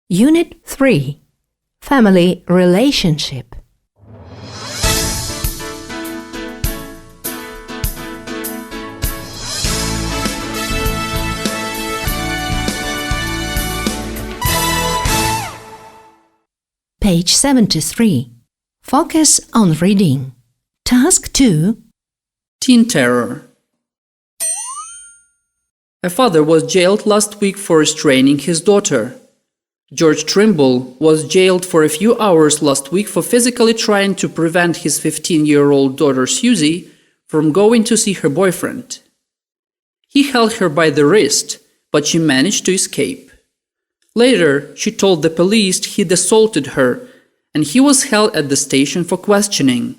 Unit 3. Family Relationship. Page 73. Focus on reading. Task 2. Teen terror. A father was jailed last week for restraining his daughter. George Trimble was jailed for a few hours last week for physically trying to prevent his 15-year-old daughter Susie from going to see her boyfriend. He held her by the wrist, but she managed to escape. Later, she told the police he'd assaulted her, and he was held at the station for questioning.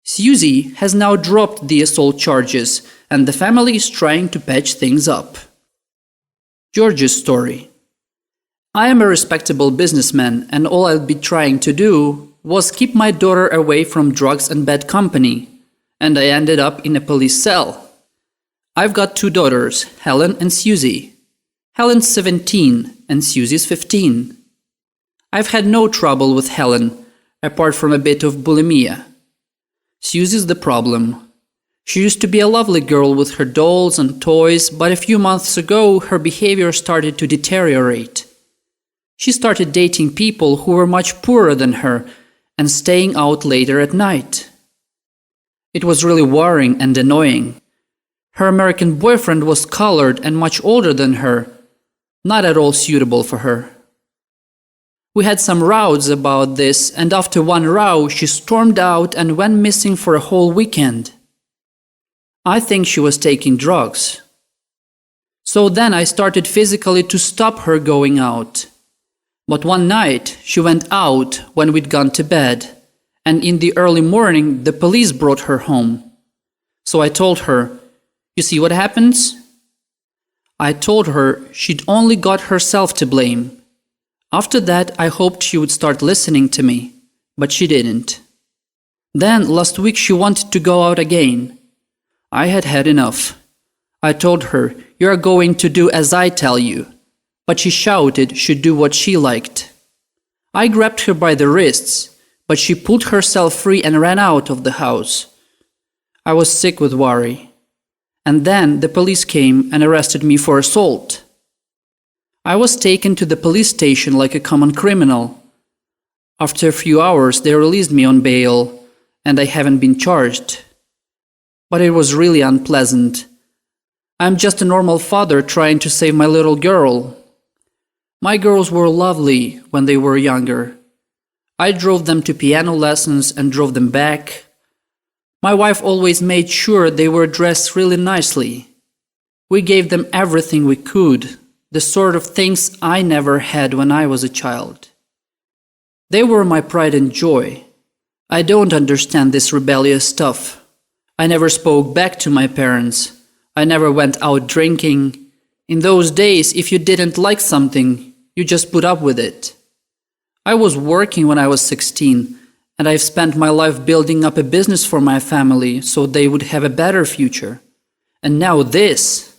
Susie has now dropped the assault charges, and the family is trying to patch things up. George's story. I am a respectable businessman, and all I'd be trying to do was keep my daughter away from drugs and bad company, and I ended up in a police cell. I've got two daughters, Helen and Susie. Helen's 17 and Susie's 15. I've had no trouble with Helen, apart from a bit of bulimia. Susie's the problem. She used to be a lovely girl with her dolls and toys, but a few months ago her behavior started to deteriorate. She started dating people who were much poorer than her and staying out later at night. It was really worrying and annoying. Her American boyfriend was colored and much older than her, not at all suitable for her. We had some rows about this, and after one row she stormed out and went missing for a whole weekend. I think she was taking drugs. So then I started physically to stop her going out. But one night she went out when we'd gone to bed, and in the early morning the police brought her home. So I told her, "You see what happens?" I told her she'd only got herself to blame. After that I hoped she would start listening to me, but she didn't. Then last week she wanted to go out again. I had had enough. I told her, "You're going to do as I tell you." But she shouted she'd do what she liked. I grabbed her by the wrists, but she pulled herself free and ran out of the house. I was sick with worry. And then the police came and arrested me for assault. I was taken to the police station like a common criminal. After a few hours they released me on bail, and I haven't been charged. But it was really unpleasant. I'm just a normal father trying to save my little girl. My girls were lovely when they were younger. I drove them to piano lessons and drove them back. My wife always made sure they were dressed really nicely. We gave them everything we could, the sort of things I never had when I was a child. They were my pride and joy. I don't understand this rebellious stuff. I never spoke back to my parents. I never went out drinking. In those days, if you didn't like something, you just put up with it. I was working when I was 16, and I've spent my life building up a business for my family so they would have a better future. And now this.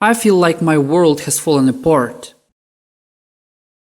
I feel like my world has fallen apart.